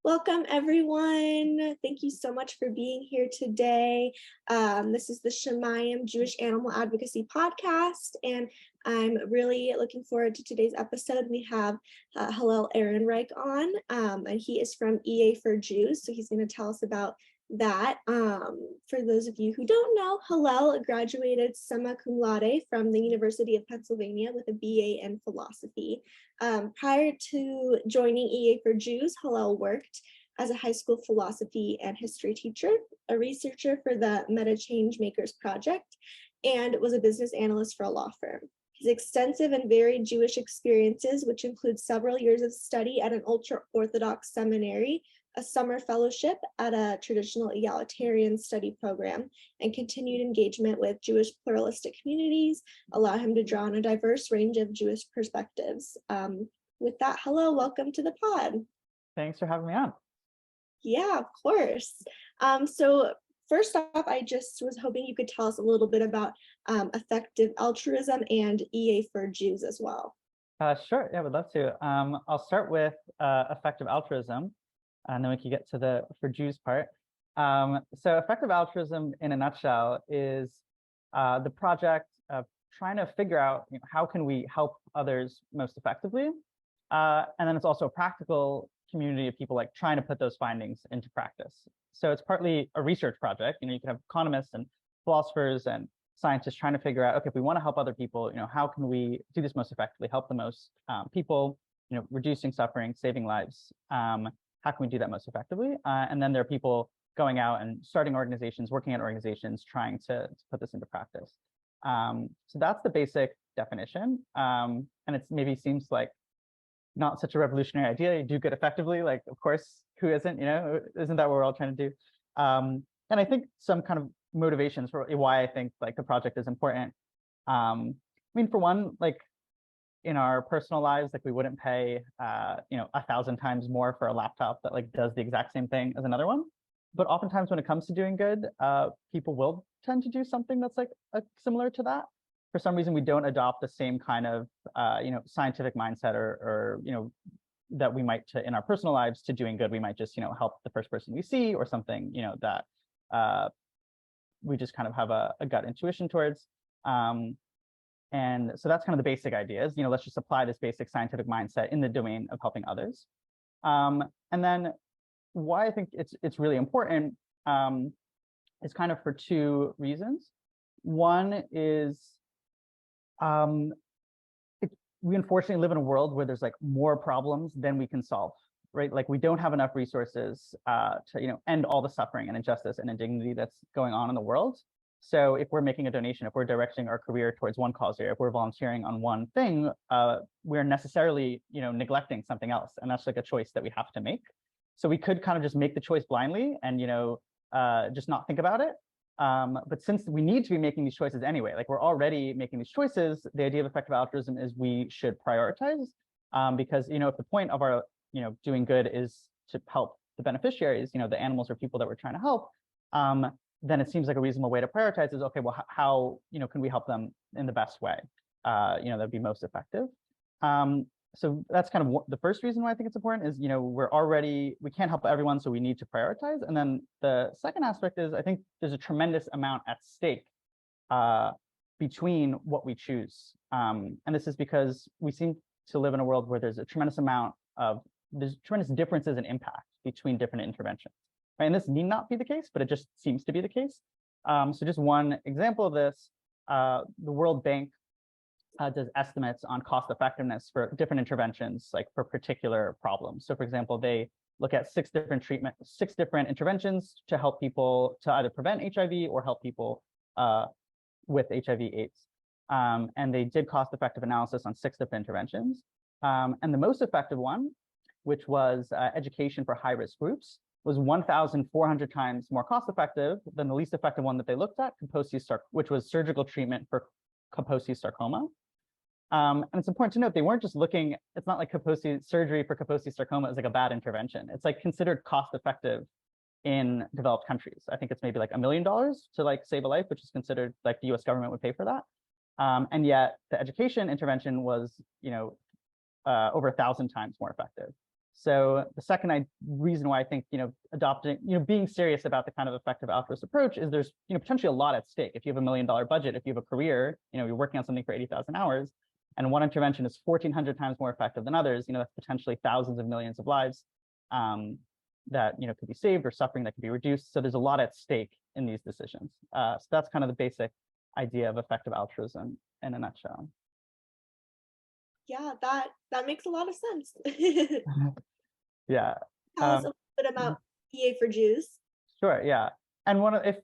Welcome, everyone. Thank you so much for being here today. This is the Shamayim Jewish Animal Advocacy Podcast, and I'm really looking forward to today's episode. We have Hillel Ehrenreich on, and he is from EA for Jews, so he's going to tell us about that. For those of you who don't know, Hillel graduated summa cum laude from the University of Pennsylvania with a BA in philosophy. Prior to joining EA for Jews, Hillel worked as a high school philosophy and history teacher, a researcher for the Meta Change Makers Project, and was a business analyst for a law firm. His extensive and varied Jewish experiences, which include several years of study at an ultra-Orthodox seminary, a summer fellowship at a traditional egalitarian study program, and continued engagement with Jewish pluralistic communities allow him to draw on a diverse range of Jewish perspectives. With that, hello, welcome to the pod. Thanks for having me on. Yeah, of course. So first off, I just was hoping you could tell us a little bit about effective altruism and EA for Jews as well. Sure, yeah, I would love to. I'll start with effective altruism, and then we can get to the for Jews part. So effective altruism in a nutshell is the project of trying to figure out how can we help others most effectively. And then it's also a practical community of people like trying to put those findings into practice. So it's partly a research project. You can have economists and philosophers and scientists trying to figure out, okay, if we want to help other people, how can we do this most effectively, help the most people, reducing suffering, saving lives. How can we do that most effectively? And then there are people going out and starting organizations, working at organizations, trying to put this into practice. So that's the basic definition. And it maybe seems like not such a revolutionary idea. You do good effectively, like, of course, who isn't, isn't that what we're all trying to do? And I think some kind of motivations for why I think like the project is important. I mean, for one, like in our personal lives, like we wouldn't pay, 1,000 times more for a laptop that like does the exact same thing as another one. But oftentimes when it comes to doing good, people will tend to do something that's like similar to that. For some reason, we don't adopt the same kind of, scientific mindset or that we might in our personal lives to doing good. We might just, help the first person we see or something, that we just kind of have a gut intuition towards. And so that's kind of the basic ideas. Let's just apply this basic scientific mindset in the domain of helping others. And then why I think it's really important is kind of for two reasons. One is we unfortunately live in a world where there's like more problems than we can solve, right? Like we don't have enough resources to end all the suffering and injustice and indignity that's going on in the world. So if we're making a donation, if we're directing our career towards one cause area, if we're volunteering on one thing, we're necessarily neglecting something else, and that's like a choice that we have to make. So we could kind of just make the choice blindly and just not think about it. But since we need to be making these choices anyway, like we're already making these choices, the idea of effective altruism is we should prioritize, because if the point of our doing good is to help the beneficiaries, the animals or people that we're trying to help, then it seems like a reasonable way to prioritize is, okay, well, how can we help them in the best way, that'd be most effective. So that's kind of the first reason why I think it's important is, we can't help everyone, so we need to prioritize. And then the second aspect is I think there's a tremendous amount at stake between what we choose. And this is because we seem to live in a world where there's tremendous differences in impact between different interventions. Right? And this need not be the case, but it just seems to be the case. So just one example of this, the World Bank does estimates on cost effectiveness for different interventions, like for particular problems. So for example, they look at six different interventions to help people to either prevent HIV or help people with HIV/AIDS. And they did cost effective analysis on 6 different interventions. And the most effective one, which was education for high-risk groups, was 1,400 times more cost effective than the least effective one that they looked at, which was surgical treatment for Kaposi's sarcoma. And it's important to note they weren't just looking, it's not like surgery for Kaposi's sarcoma is like a bad intervention. It's like considered cost effective in developed countries. I think it's maybe like $1 million to like save a life, which is considered like the US government would pay for that. And yet the education intervention was, over 1,000 times more effective. So the second reason why I think, adopting, being serious about the kind of effective altruist approach is there's, potentially a lot at stake. If you have $1 million budget, if you have a career, you're working on something for 80,000 hours, and one intervention is 1,400 times more effective than others, that's potentially thousands of millions of lives that, could be saved, or suffering that could be reduced. So there's a lot at stake in these decisions. So that's kind of the basic idea of effective altruism in a nutshell. Yeah, that makes a lot of sense. Yeah. Tell us a little bit about EA for Jews. Sure. Yeah. And if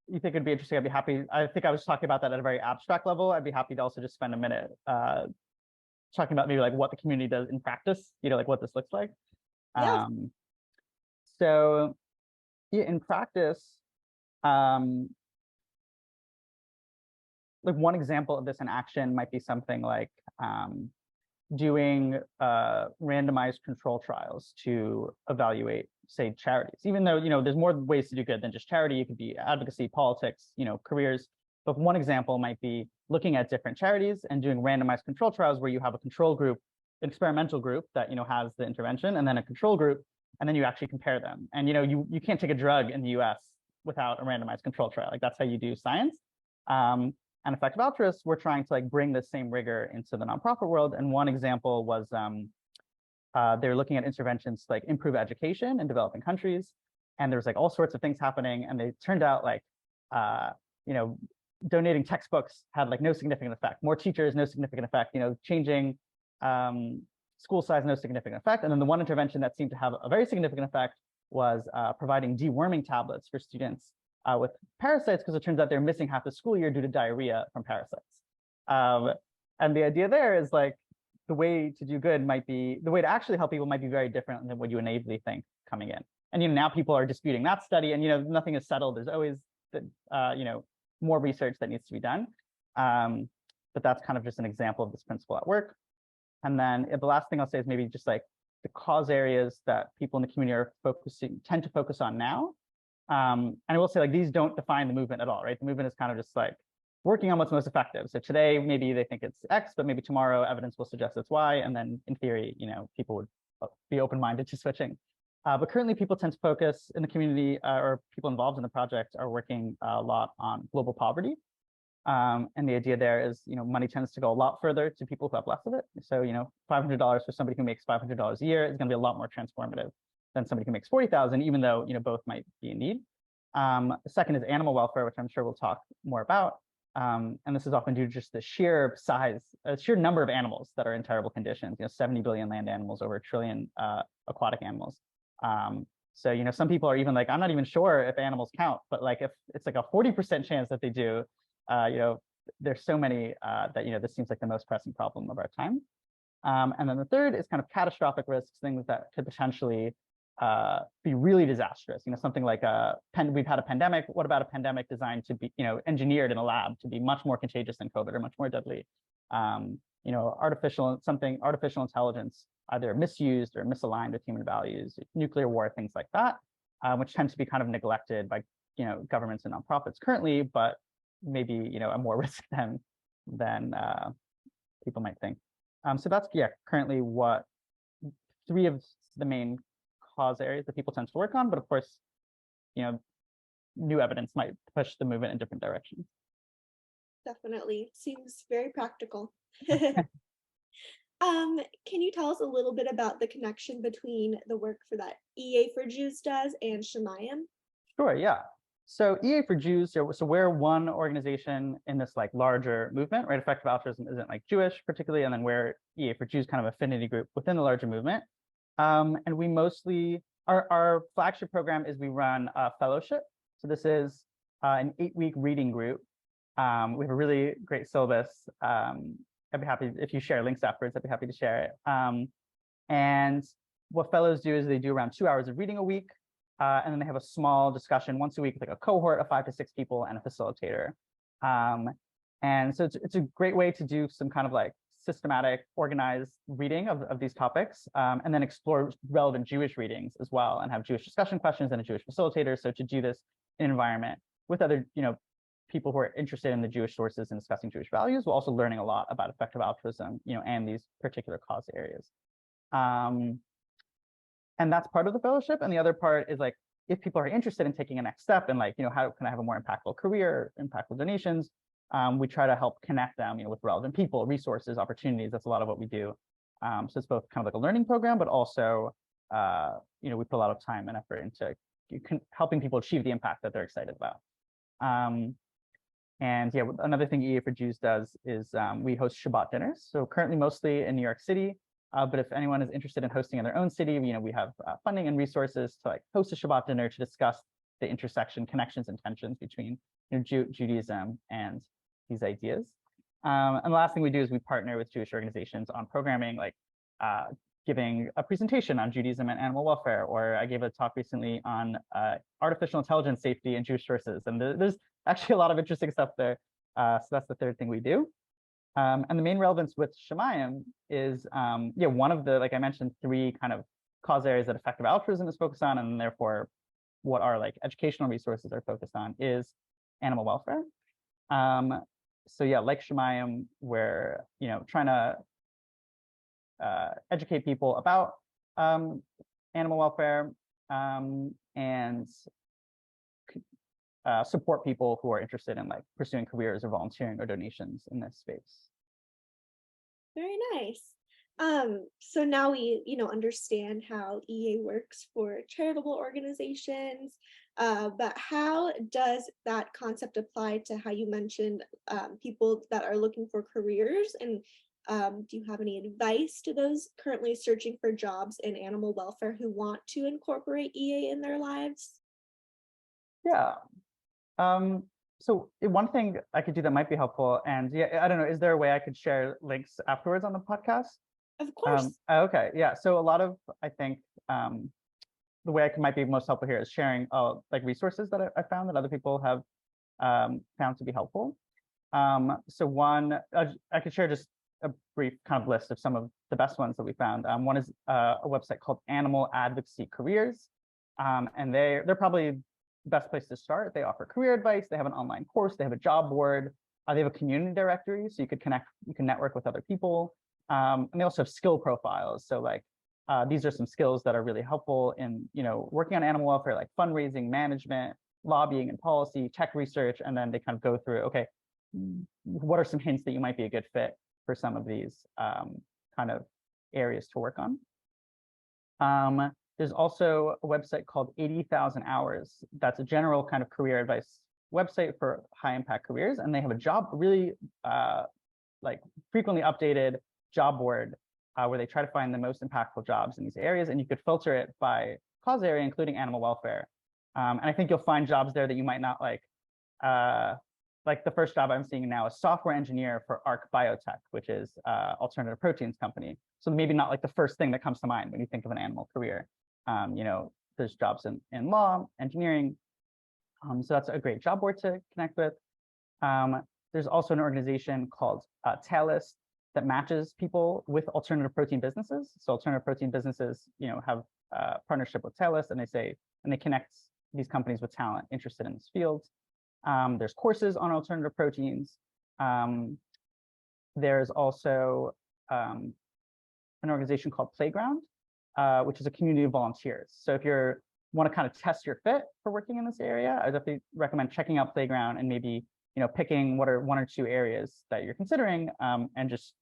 you think it'd be interesting, I'd be happy. I think I was talking about that at a very abstract level. I'd be happy to also just spend a minute talking about maybe like what the community does in practice, like what this looks like. Yeah. So yeah, in practice, like one example of this in action might be something like doing randomized control trials to evaluate, say, charities. Even though there's more ways to do good than just charity. It could be advocacy, politics, careers. But one example might be looking at different charities and doing randomized control trials where you have a control group, an experimental group that has the intervention, and then a control group, and then you actually compare them. And you can't take a drug in the U.S. without a randomized control trial. Like that's how you do science. And effective altruists, we're trying to like bring the same rigor into the nonprofit world. And one example was they're looking at interventions to like improve education in developing countries. And there's like all sorts of things happening. And they turned out like, donating textbooks had like no significant effect. More teachers, no significant effect. Changing school size, no significant effect. And then the one intervention that seemed to have a very significant effect was providing deworming tablets for students with parasites, because it turns out they're missing half the school year due to diarrhea from parasites. And the idea there is like the way to do good might be, the way to actually help people might be very different than what you naively think coming in. And now people are disputing that study, and nothing is settled. There's always more research that needs to be done. But that's kind of just an example of this principle at work. And then the last thing I'll say is maybe just like the cause areas that people in the community are tend to focus on now. And I will say like these don't define the movement at all, right? The movement is kind of just like working on what's most effective. So today, maybe they think it's X, but maybe tomorrow evidence will suggest it's Y. And then in theory, people would be open-minded to switching. But currently people tend to focus in the community or people involved in the project are working a lot on global poverty. And the idea there is, money tends to go a lot further to people who have less of it. So, $500 for somebody who makes $500 a year is going to be a lot more transformative than somebody who makes 40,000, even though, both might be in need. The second is animal welfare, which I'm sure we'll talk more about. And this is often due to just the sheer size, sheer number of animals that are in terrible conditions, 70 billion land animals, over 1 trillion aquatic animals. So, some people are even like, I'm not even sure if animals count, but like if it's like a 40% chance that they do, there's so many that, this seems like the most pressing problem of our time. And then the third is kind of catastrophic risks, things that could potentially be really disastrous. Something like we've had a pandemic. What about a pandemic designed to be, engineered in a lab to be much more contagious than COVID or much more deadly? Artificial intelligence, either misused or misaligned with human values, nuclear war, things like that, which tend to be kind of neglected by, governments and nonprofits currently, but maybe, a more risk than people might think. So that's, currently what 3 of the main cause areas that people tend to work on, but of course, new evidence might push the movement in different directions. Definitely. Seems very practical. Can you tell us a little bit about the connection between the work that EA for Jews does and Shamayim? Sure, yeah. So EA for Jews, so we're one organization in this like larger movement, right? Effective altruism isn't like Jewish particularly, and then we're EA for Jews, kind of affinity group within the larger movement. And we mostly, our flagship program is we run a fellowship. So this is an 8-week reading group. We have a really great syllabus. I'd be happy if you share links afterwards. I'd be happy to share it. And what fellows do is they do around 2 hours of reading a week. And then they have a small discussion once a week with like a cohort of 5 to 6 people and a facilitator. And so it's a great way to do some kind of like systematic, organized reading of these topics, and then explore relevant Jewish readings as well, and have Jewish discussion questions and a Jewish facilitator. So to do this in an environment with other, people who are interested in the Jewish sources and discussing Jewish values, while also learning a lot about effective altruism, and these particular cause areas. And that's part of the fellowship. And the other part is like, if people are interested in taking a next step and like, how can I have a more impactful career, impactful donations, we try to help connect them, with relevant people, resources, opportunities. That's a lot of what we do. So it's both kind of like a learning program, but also, we put a lot of time and effort into helping people achieve the impact that they're excited about. And yeah, another thing EA for Jews does is we host Shabbat dinners. So currently mostly in New York City, but if anyone is interested in hosting in their own city, we have funding and resources to like host a Shabbat dinner to discuss the intersection, connections, and tensions between Judaism and these ideas. And the last thing we do is we partner with Jewish organizations on programming, like giving a presentation on Judaism and animal welfare, or I gave a talk recently on artificial intelligence safety and Jewish sources. And there's actually a lot of interesting stuff there. So that's the third thing we do. And the main relevance with Shamayim is, one of the, like I mentioned, 3 kind of cause areas that effective altruism is focused on, and therefore what our like educational resources are focused on is animal welfare. So yeah, like Shamayim, we're trying to educate people about animal welfare and support people who are interested in like pursuing careers or volunteering or donations in this space. Very nice. So now we, understand how EA works for charitable organizations, but how does that concept apply to how you mentioned people that are looking for careers? And do you have any advice to those currently searching for jobs in animal welfare who want to incorporate EA in their lives? Yeah. So one thing I could do that might be helpful, and yeah, I don't know, is there a way I could share links afterwards on the podcast? Of course. Okay, yeah. So a lot of, I think, the way might be most helpful here is sharing like resources that I found that other people have found to be helpful. So one, I could share just a brief kind of list of some of the best ones that we found. One is a website called Animal Advocacy Careers, and they're probably the best place to start. They offer career advice. They have an online course. They have a job board. They have a community directory, so you can network with other people. And they also have skill profiles. So like these are some skills that are really helpful in working on animal welfare, like fundraising, management, lobbying, and policy, tech research. And then they kind of go through, okay, what are some hints that you might be a good fit for some of these kind of areas to work on. There's also a website called 80,000 Hours. That's a general kind of career advice website for high impact careers. And they have a really like frequently updated job board where they try to find the most impactful jobs in these areas. And you could filter it by cause area, including animal welfare. And I think you'll find jobs there that you might not like. Like the first job I'm seeing now is software engineer for ARC Biotech, which is alternative proteins company. So maybe not like the first thing that comes to mind when you think of an animal career. There's jobs in law, engineering. So that's a great job board to connect with. There's also an organization called TALIS that matches people with alternative protein businesses. So alternative protein businesses, have a partnership with TALIS, and they connect these companies with talent interested in this field. There's courses on alternative proteins. There's also an organization called Playground, which is a community of volunteers. So if you want to kind of test your fit for working in this area, I definitely recommend checking out Playground and maybe picking what are 1 or 2 areas that you're considering, and just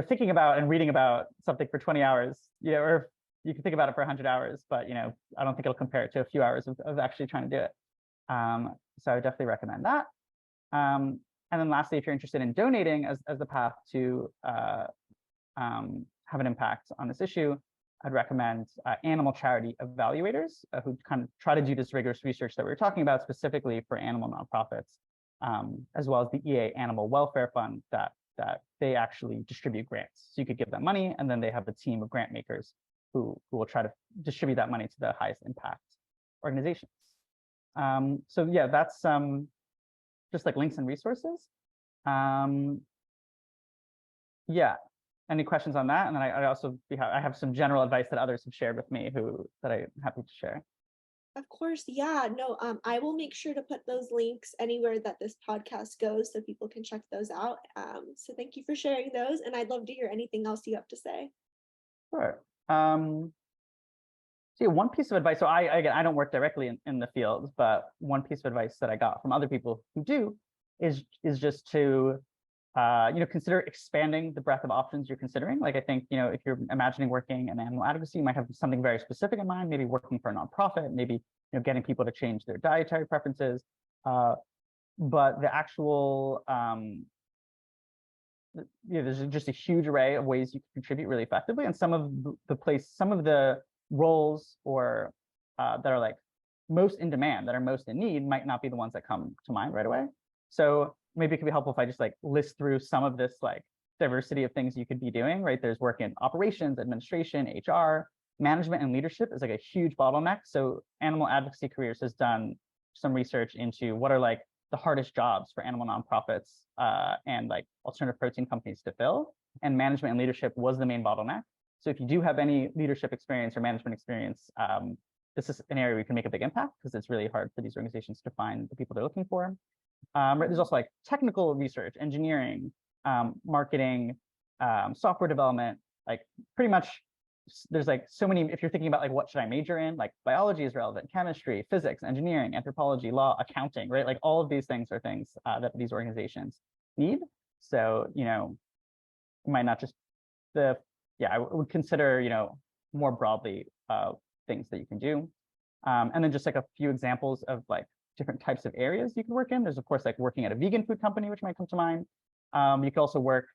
thinking about and reading about something for 20 hours, or you can think about it for 100 hours, but I don't think it'll compare it to a few hours of actually trying to do it. So I would definitely recommend that. And then lastly, if you're interested in donating as the path to have an impact on this issue, I'd recommend animal charity evaluators who kind of try to do this rigorous research that we were talking about specifically for animal nonprofits, as well as the EA Animal Welfare Fund that they actually distribute grants. So you could give them money, and then they have a team of grant makers who will try to distribute that money to the highest impact organizations. So yeah, that's just like links and resources. Yeah. Any questions on that? And then I have some general advice that others have shared with me that I'm happy to share. Of course, yeah. No, I will make sure to put those links anywhere that this podcast goes so people can check those out. So thank you for sharing those, and I'd love to hear anything else you have to say. Sure. So one piece of advice, so I don't work directly in the field, but one piece of advice that I got from other people who do is just to consider expanding the breadth of options you're considering. Like I think, if you're imagining working in animal advocacy, you might have something very specific in mind, maybe working for a nonprofit, maybe getting people to change their dietary preferences. But the actual there's just a huge array of ways you can contribute really effectively, and some of the roles or that are like most in demand, that are most in need, might not be the ones that come to mind right away. So maybe it could be helpful if I just like list through some of this like diversity of things you could be doing, right? There's work in operations, administration, HR, management, and leadership is like a huge bottleneck. So Animal Advocacy Careers has done some research into what are like the hardest jobs for animal nonprofits and like alternative protein companies to fill. And management and leadership was the main bottleneck. So if you do have any leadership experience or management experience, this is an area where you can make a big impact, because it's really hard for these organizations to find the people they're looking for. Right, there's also like technical research, engineering, marketing, software development, like pretty much there's like so many. If you're thinking about like what should I major in, like biology is relevant, chemistry, physics, engineering, anthropology, law, accounting, right? Like all of these things are things that these organizations need. So, it might not just I would consider, more broadly things that you can do. And then just like a few examples of like different types of areas you can work in. There's of course like working at a vegan food company, which might come to mind. You could also work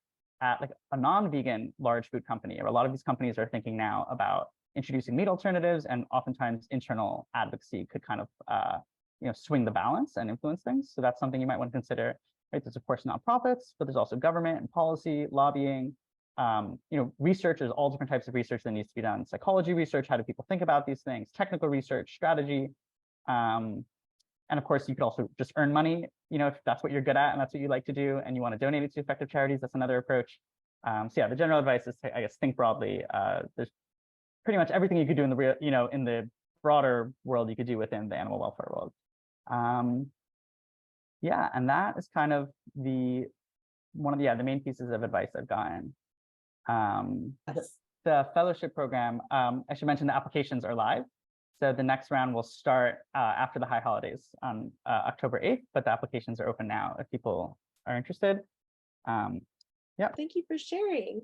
at like a non-vegan large food company. Or a lot of these companies are thinking now about introducing meat alternatives, and oftentimes internal advocacy could kind of swing the balance and influence things. So that's something you might want to consider. Right? There's of course nonprofits, but there's also government and policy, lobbying. Research, there's all different types of research that needs to be done. Psychology research, how do people think about these things? Technical research, strategy. And of course, you could also just earn money, if that's what you're good at and that's what you like to do, and you want to donate it to effective charities. That's another approach. So yeah, the general advice is to, I guess, think broadly. There's pretty much everything you could do in the real, in the broader world you could do within the animal welfare world. Yeah, and that is kind of the main pieces of advice I've gotten. The fellowship program, I should mention the applications are live. So the next round will start after the high holidays on October 8th, but the applications are open now if people are interested. Yeah. Thank you for sharing.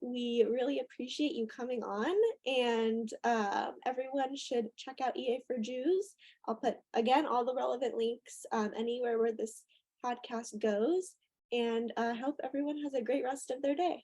We really appreciate you coming on, and everyone should check out EA for Jews. I'll put, again, all the relevant links anywhere where this podcast goes, and I hope everyone has a great rest of their day.